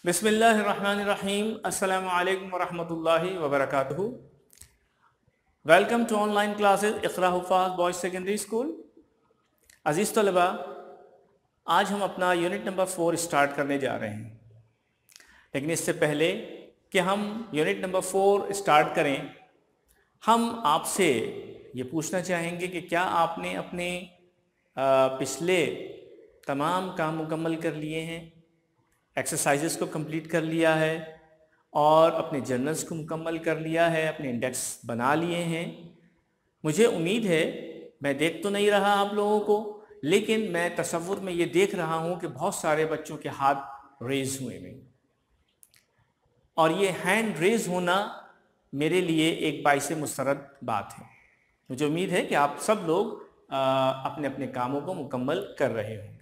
बिस्मिल्लाहिर्रहमानिर्रहीम। अस्सलामु अलैकुम वरहमतुल्लाहि वबरकातुहू। Welcome to online classes Iqra Huffaz boys secondary school. अज़ीज़ तलबा, आज हम अपना यूनिट नंबर 4 स्टार्ट करने जा रहे हैं। लेकिन इससे पहले कि हम यूनिट नंबर 4 स्टार्ट करें, हम आपसे ये पूछना चाहेंगे कि क्या आपने अपने पिछले तमाम काम मुकम्मल कर लिए हैं, एक्सरसाइजेस को कंप्लीट कर लिया है और अपने जर्नल्स को मुकम्मल कर लिया है, अपने इंडेक्स बना लिए हैं। मुझे उम्मीद है, मैं देख तो नहीं रहा आप लोगों को, लेकिन मैं तसव्वुर में ये देख रहा हूँ कि बहुत सारे बच्चों के हाथ रेज हुए हैं और ये हैंड रेज होना मेरे लिए एक बाइसे मुस्तरद बात है। मुझे उम्मीद है कि आप सब लोग अपने अपने कामों को मुकम्मल कर रहे होंगे।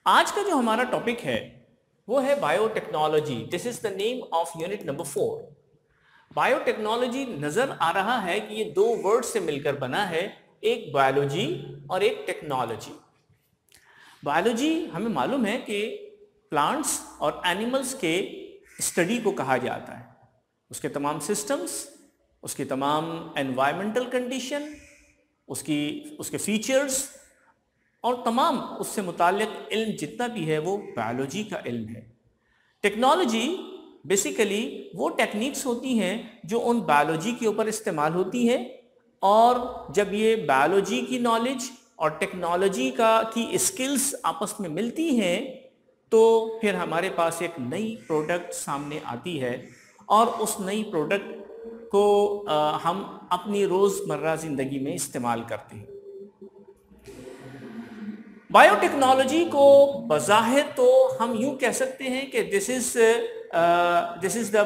आज का जो हमारा टॉपिक है वो है biotechnology. This is the name of unit number 4। Biotechnology नजर आ रहा है कि ये दो वर्ड से मिलकर बना है, एक बायोलॉजी और एक टेक्नोलॉजी। बायोलॉजी हमें मालूम है कि प्लांट्स और एनिमल्स के स्टडी को कहा जाता है, उसके तमाम सिस्टम्स, उसकी तमाम एनवायरमेंटल कंडीशन, उसके फीचर्स और तमाम उससे मुताल्लिक इल्म जितना भी है वो बायोलॉजी का इल्म है। टेक्नोलॉजी बेसिकली वो टेक्निक्स होती हैं जो उन बायोलॉजी के ऊपर इस्तेमाल होती हैं, और जब ये बायोलॉजी की नॉलेज और टेक्नोलॉजी की स्किल्स आपस में मिलती हैं तो फिर हमारे पास एक नई प्रोडक्ट सामने आती है और उस नई प्रोडक्ट को हम अपनी रोज़मर्रा ज़िंदगी में इस्तेमाल करते हैं। बायोटेक्नोलॉजी को बज़ाहिर तो हम यूं कह सकते हैं कि this is the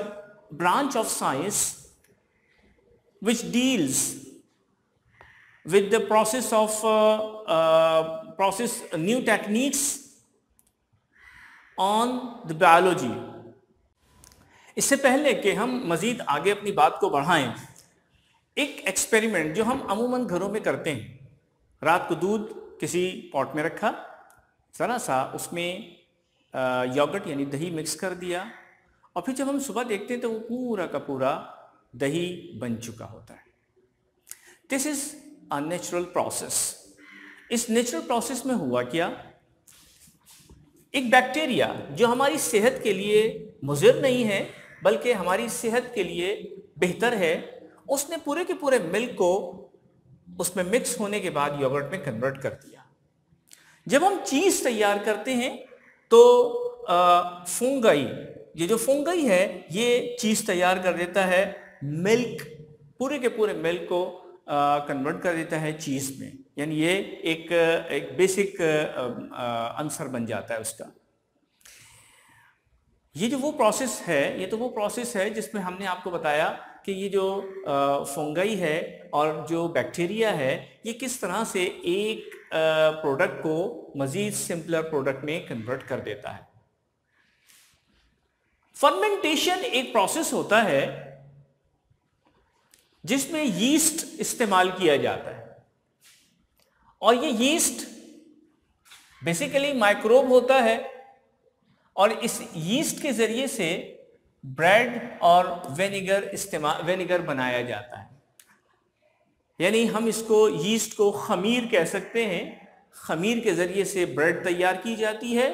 branch of science which deals with the process new techniques on the biology. इससे पहले कि हम मज़ीद आगे अपनी बात को बढ़ाएं, एक एक्सपेरिमेंट जो हम अमूमन घरों में करते हैं, रात को दूध किसी पॉट में रखा, ज़रा सा उसमें योगर्ट यानी दही मिक्स कर दिया और फिर जब हम सुबह देखते हैं तो वो पूरा का पूरा दही बन चुका होता है। This is a natural process. इस नेचुरल प्रोसेस में हुआ क्या, एक बैक्टीरिया जो हमारी सेहत के लिए मुज़िर नहीं है बल्कि हमारी सेहत के लिए बेहतर है, उसने पूरे के पूरे मिल्क को उसमें मिक्स होने के बाद योगर्ट में कन्वर्ट कर दिया। जब हम चीज़ तैयार करते हैं तो फंगाई, ये जो फंगाई है ये चीज़ तैयार कर देता है, मिल्क, पूरे के पूरे मिल्क को कन्वर्ट कर देता है चीज़ में, यानी ये एक बेसिक आंसर बन जाता है उसका। ये जो वो प्रोसेस है, ये तो वो प्रोसेस है जिसमें हमने आपको बताया कि ये जो फंगाई है और जो बैक्टीरिया है ये किस तरह से एक प्रोडक्ट को मज़ीद सिंपलर प्रोडक्ट में कन्वर्ट कर देता है। फर्मेंटेशन एक प्रोसेस होता है जिसमें यीस्ट इस्तेमाल किया जाता है और ये यीस्ट बेसिकली माइक्रोब होता है और इस यीस्ट के ज़रिए से ब्रेड और विनेगर बनाया जाता है। यानी हम इसको यीस्ट को खमीर कह सकते हैं। खमीर के ज़रिए से ब्रेड तैयार की जाती है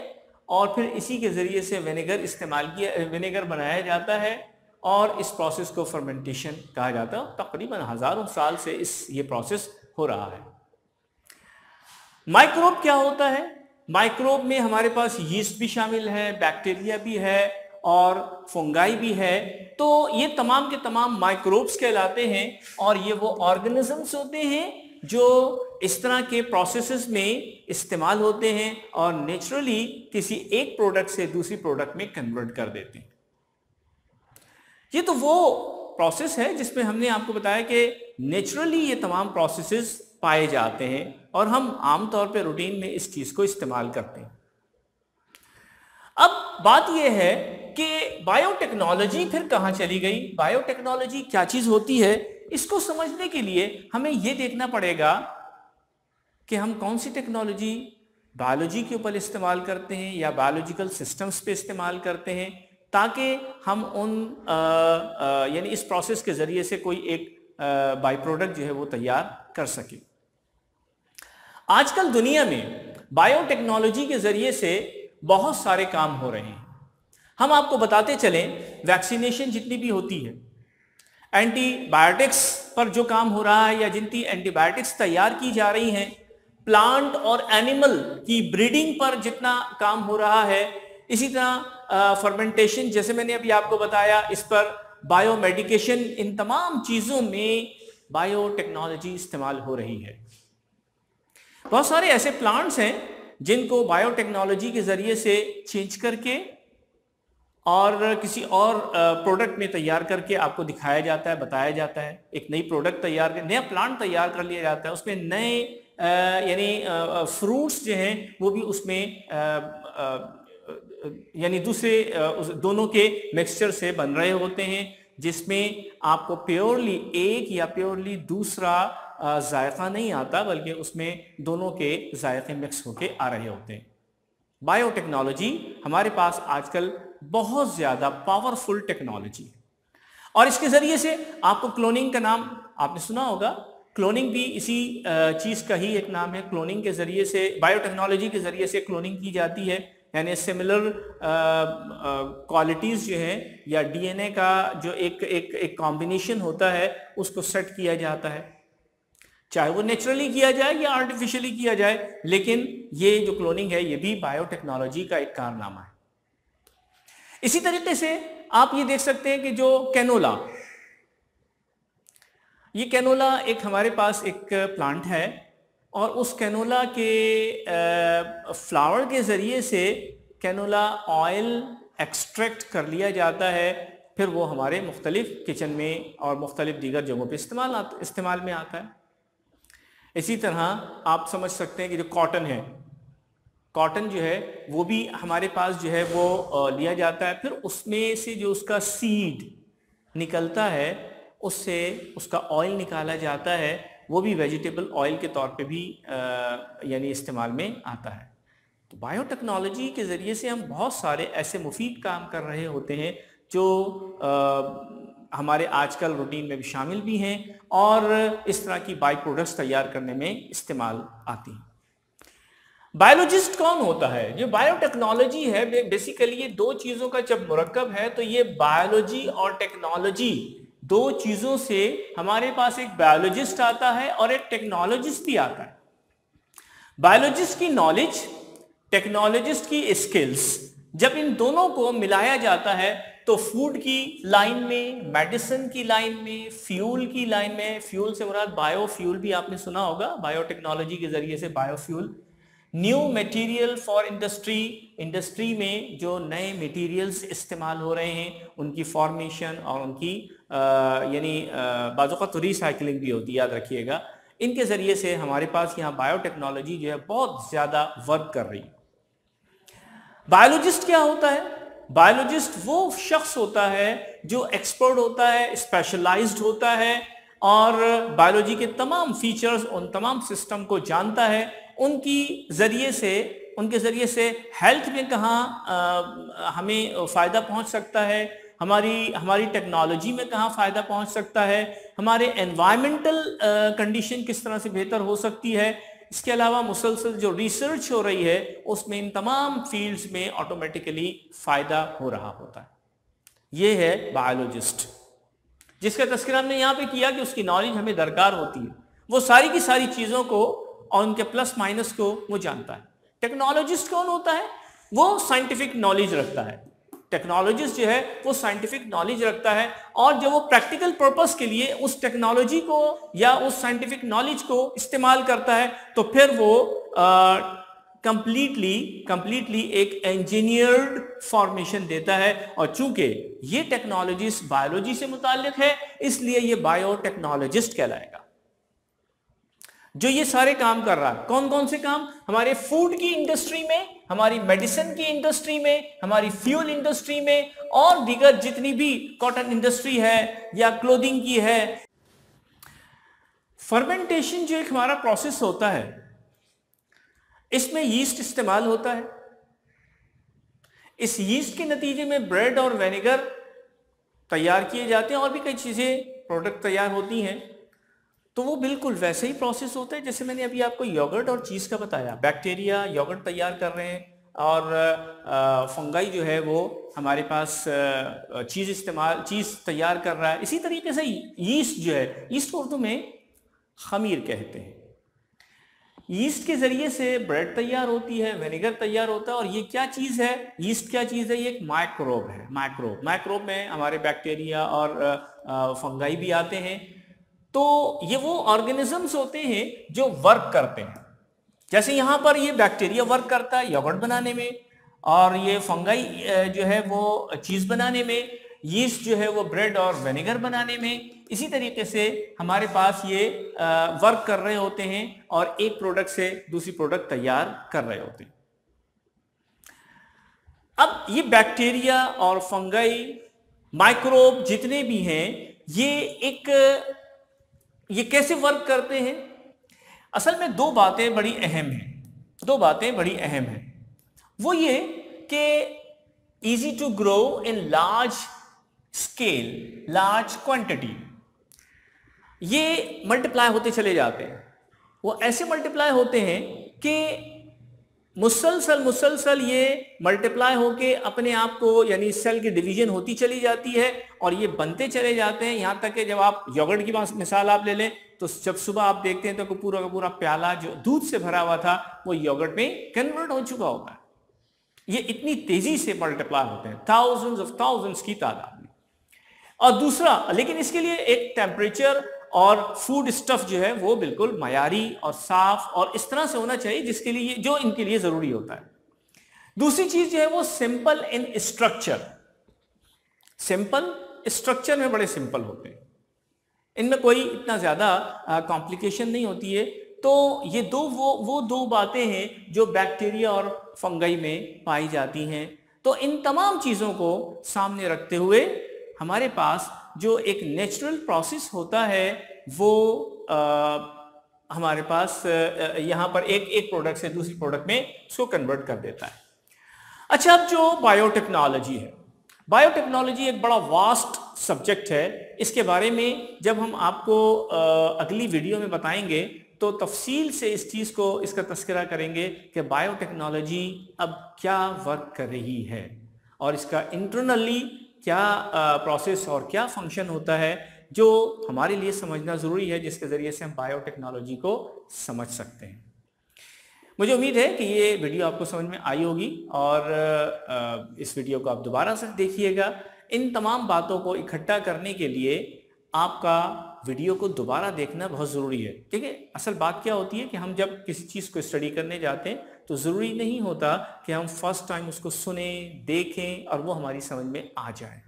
और फिर इसी के ज़रिए से विनेगर बनाया जाता है और इस प्रोसेस को फर्मेंटेशन कहा जाता है। तकरीबन हज़ारों साल से ये प्रोसेस हो रहा है। माइक्रोब क्या होता है? माइक्रोब में हमारे पास यीस्ट भी शामिल है, बैक्टीरिया भी है और फंगाई भी है। तो ये तमाम के तमाम माइक्रोब्स कहलाते हैं और ये वो ऑर्गेनिजम्स होते हैं जो इस तरह के प्रोसेसेस में इस्तेमाल होते हैं और नेचुरली किसी एक प्रोडक्ट से दूसरी प्रोडक्ट में कन्वर्ट कर देते हैं। ये तो वो प्रोसेस है जिसमें हमने आपको बताया कि नेचुरली ये तमाम प्रोसेसेस पाए जाते हैं और हम आमतौर पे रूटीन में इस चीज़ को इस्तेमाल करते हैं। अब बात यह है कि बायोटेक्नोलॉजी फिर कहाँ चली गई, बायोटेक्नोलॉजी क्या चीज़ होती है, इसको समझने के लिए हमें यह देखना पड़ेगा कि हम कौन सी टेक्नोलॉजी बायोलॉजी के ऊपर इस्तेमाल करते हैं या बायोलॉजिकल सिस्टम्स पे इस्तेमाल करते हैं, ताकि हम उन यानी इस प्रोसेस के ज़रिए से कोई एक बाई प्रोडक्ट जो है वो तैयार कर सके। आजकल दुनिया में बायोटेक्नोलॉजी के ज़रिए से बहुत सारे काम हो रहे हैं। हम आपको बताते चलें, वैक्सीनेशन जितनी भी होती है, एंटीबायोटिक्स पर जो काम हो रहा है या जितनी एंटीबायोटिक्स तैयार की जा रही हैं, प्लांट और एनिमल की ब्रीडिंग पर जितना काम हो रहा है, इसी तरह फर्मेंटेशन जैसे मैंने अभी आपको बताया, इस पर बायोमेडिकेशन, इन तमाम चीज़ों में बायोटेक्नोलॉजी इस्तेमाल हो रही है। बहुत सारे ऐसे प्लांट्स हैं जिनको बायोटेक्नोलॉजी के ज़रिए से चेंज करके और किसी और प्रोडक्ट में तैयार करके आपको दिखाया जाता है, बताया जाता है। एक नई प्रोडक्ट तैयार कर, नया प्लांट तैयार कर लिया जाता है, उसमें नए यानी फ्रूट्स जो हैं वो भी उसमें यानी दूसरे दोनों के मिक्सचर से बन रहे होते हैं, जिसमें आपको प्योरली एक या प्योरली दूसरा जायका नहीं आता, बल्कि उसमें दोनों के जायके मिक्स होके आ रहे होते हैं। बायोटेक्नोलॉजी हमारे पास आजकल बहुत ज़्यादा पावरफुल टेक्नोलॉजी है, और इसके ज़रिए से आपको क्लोनिंग का नाम आपने सुना होगा। क्लोनिंग भी इसी चीज़ का ही एक नाम है। क्लोनिंग के ज़रिए से, बायोटेक्नोलॉजी के ज़रिए से क्लोनिंग की जाती है, यानी सिमिलर क्वालिटीज़ जो हैं या डीएनए का जो एक कॉम्बिनेशन होता है उसको सेट किया जाता है, चाहे वो नेचुरली किया जाए या आर्टिफिशियली किया जाए, लेकिन ये जो क्लोनिंग है ये भी बायोटेक्नोलॉजी का एक कारनामा है। इसी तरीके से आप ये देख सकते हैं कि जो कैनोला, ये कैनोला एक हमारे पास एक प्लांट है, और उस कैनोला के फ्लावर के ज़रिए से कैनोला ऑयल एक्सट्रैक्ट कर लिया जाता है, फिर वो हमारे मुख्तलिफ किचन में और मुख्तलिफ दीगर जगहों पे इस्तेमाल में आता है। इसी तरह आप समझ सकते हैं कि जो कॉटन है, कॉटन जो है वो भी हमारे पास जो है वो लिया जाता है, फिर उसमें से जो उसका सीड निकलता है उससे उसका ऑयल निकाला जाता है, वो भी वेजिटेबल ऑयल के तौर पे भी यानी इस्तेमाल में आता है। तो बायोटेक्नोलॉजी के ज़रिए से हम बहुत सारे ऐसे मुफीद काम कर रहे होते हैं जो हमारे आजकल रूटीन में भी शामिल भी हैं और इस तरह की बाई प्रोडक्ट्स तैयार करने में इस्तेमाल आती हैं। बायोलॉजिस्ट कौन होता है? जो बायोटेक्नोलॉजी है बेसिकली ये दो चीज़ों का जब मुरक्कब है, तो ये बायोलॉजी और टेक्नोलॉजी दो चीज़ों से हमारे पास एक बायोलॉजिस्ट आता है और एक टेक्नोलॉजिस्ट भी आता है। बायोलॉजिस्ट की नॉलेज, टेक्नोलॉजिस्ट की स्किल्स, जब इन दोनों को मिलाया जाता है तो फूड की लाइन में, मेडिसिन की लाइन में, फ्यूल की लाइन में, फ्यूल से मुराद बायोफ्यूल भी आपने सुना होगा, बायोटेक्नोलॉजी के जरिए से biofuel, new material for industry, industry में जो नए मटेरियल्स इस्तेमाल हो रहे हैं उनकी फॉर्मेशन और उनकी यानी बाज़-औक़ात रिसाइकलिंग भी होती है, याद रखिएगा। इनके ज़रिए से हमारे पास यहाँ बायोटेक्नोलॉजी जो है बहुत ज़्यादा वर्क कर रही है। बायोलॉजिस्ट क्या होता है? बायोलॉजिस्ट वो शख्स होता है जो एक्सपर्ट होता है, स्पेशलाइज्ड होता है और बायोलॉजी के तमाम फीचर्स, उन तमाम सिस्टम को जानता है। उनके ज़रिए से हेल्थ में कहाँ हमें फ़ायदा पहुँच सकता है, हमारी टेक्नोलॉजी में कहाँ फ़ायदा पहुँच सकता है, हमारे एनवायरमेंटल कंडीशन किस तरह से बेहतर हो सकती है। इसके अलावा मुसलसल जो रिसर्च हो रही है उसमें इन तमाम फील्ड्स में ऑटोमेटिकली फ़ायदा हो रहा होता है। ये है बायोलॉजिस्ट, जिसका तज़किरा हमने यहाँ पे किया कि उसकी नॉलेज हमें दरकार होती है, वो सारी की सारी चीज़ों को और उनके प्लस माइनस को वो जानता है। टेक्नोलॉजिस्ट कौन होता है? वो साइंटिफिक नॉलेज रखता है। टेक्नोलॉजिस्ट जो है वो साइंटिफिक नॉलेज रखता है और जब वो प्रैक्टिकल पर्पस के लिए उस टेक्नोलॉजी को या उस साइंटिफिक नॉलेज को इस्तेमाल करता है तो फिर वो कंप्लीटली एक इंजीनियर्ड फॉर्मेशन देता है। और चूंकि ये टेक्नोलॉजिस्ट बायोलॉजी से मुताल्लिक है इसलिए ये बायोटेक्नोलॉजिस्ट कहलाएगा, जो ये सारे काम कर रहा है। कौन कौन से काम? हमारे फूड की इंडस्ट्री में, हमारी मेडिसिन की इंडस्ट्री में, हमारी फ्यूल इंडस्ट्री में और दीगर जितनी भी कॉटन इंडस्ट्री है या क्लोथिंग की है। फर्मेंटेशन जो एक हमारा प्रोसेस होता है, इसमें यीस्ट इस्तेमाल होता है। इस यीस्ट के नतीजे में ब्रेड और विनेगर तैयार किए जाते हैं और भी कई चीज़ें प्रोडक्ट तैयार होती हैं। तो वो बिल्कुल वैसे ही प्रोसेस होता है जैसे मैंने अभी आपको योगर्ट और चीज़ का बताया। बैक्टीरिया योगर्ट तैयार कर रहे हैं और फंगाई जो है वो हमारे पास चीज़ तैयार कर रहा है। इसी तरीके से यीस्ट जो है, यीस्ट को उर्दू में खमीर कहते हैं। यीस्ट के ज़रिए से ब्रेड तैयार होती है, विनेगर तैयार होता है। और ये क्या चीज़ है, यीस्ट क्या चीज़ है? ये एक माइक्रोब है। माइक्रोब में हमारे बैक्टीरिया और फंगाई भी आते हैं। तो ये वो ऑर्गेनिजम्स होते हैं जो वर्क करते हैं। जैसे यहाँ पर ये बैक्टीरिया वर्क करता है योगर्ट बनाने में, और ये फंगाई जो है वो चीज़ बनाने में, यीस्ट जो है वो ब्रेड और विनेगर बनाने में। इसी तरीके से हमारे पास ये वर्क कर रहे होते हैं और एक प्रोडक्ट से दूसरी प्रोडक्ट तैयार कर रहे होते हैं। अब ये बैक्टीरिया और फंगाई, माइक्रोब जितने भी हैं, ये कैसे वर्क करते हैं? असल में दो बातें बड़ी अहम हैं। वो ये कि easy to grow in large scale, large quantity, ये मल्टीप्लाई होते चले जाते हैं। वो ऐसे मल्टीप्लाई होते हैं कि मुसलसल ये मल्टीप्लाई होके अपने आप को, यानी सेल की डिवीजन होती चली जाती है और ये बनते चले जाते हैं। यहाँ तक कि जब आप योगर्ट की मिसाल आप ले लें तो जब सुबह आप देखते हैं तो पूरा का पूरा प्याला जो दूध से भरा हुआ था वो योगर्ट में कन्वर्ट हो चुका होता है। ये इतनी तेजी से मल्टीप्लाई होते हैं, थाउजेंड्स की तादाद में। और दूसरा, लेकिन इसके लिए एक टेम्परेचर और फूड स्टफ जो है वो बिल्कुल मयारी और साफ और इस तरह से होना चाहिए जिसके लिए, जो इनके लिए जरूरी होता है। दूसरी चीज जो है वो सिंपल इन स्ट्रक्चर, में बड़े सिंपल होते हैं, इनमें कोई इतना ज्यादा कॉम्प्लिकेशन नहीं होती है। तो ये वो दो बातें हैं जो बैक्टीरिया और फंगाई में पाई जाती हैं। तो इन तमाम चीजों को सामने रखते हुए हमारे पास जो एक नेचुरल प्रोसेस होता है वो हमारे पास यहाँ पर एक प्रोडक्ट से दूसरी प्रोडक्ट में उसको कन्वर्ट कर देता है। अच्छा, अब जो बायोटेक्नोलॉजी है, बायोटेक्नोलॉजी एक बड़ा वास्ट सब्जेक्ट है। इसके बारे में जब हम आपको अगली वीडियो में बताएंगे तो तफसील से इस चीज़ को, इसका तस्करा करेंगे कि बायोटेक्नोलॉजी अब क्या वर्क कर रही है और इसका इंटरनली क्या प्रोसेस और क्या फंक्शन होता है, जो हमारे लिए समझना ज़रूरी है, जिसके ज़रिए से हम बायोटेक्नोलॉजी को समझ सकते हैं। मुझे उम्मीद है कि ये वीडियो आपको समझ में आई होगी और इस वीडियो को आप दोबारा से देखिएगा। इन तमाम बातों को इकट्ठा करने के लिए आपका वीडियो को दोबारा देखना बहुत ज़रूरी है। ठीक है, असल बात क्या होती है कि हम जब किसी चीज़ को स्टडी करने जाते हैं तो ज़रूरी नहीं होता कि हम फर्स्ट टाइम उसको सुने, देखें और वो हमारी समझ में आ जाए।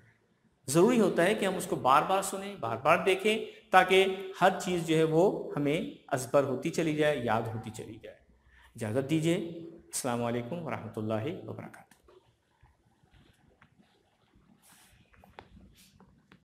ज़रूरी होता है कि हम उसको बार बार सुने, बार बार देखें, ताकि हर चीज़ जो है वो हमें अज़बर होती चली जाए, याद होती चली जाए। इजाज़त दीजिए। अस्सलामु अलैकुम वरहमतुल्लाहि वबरकातुहू।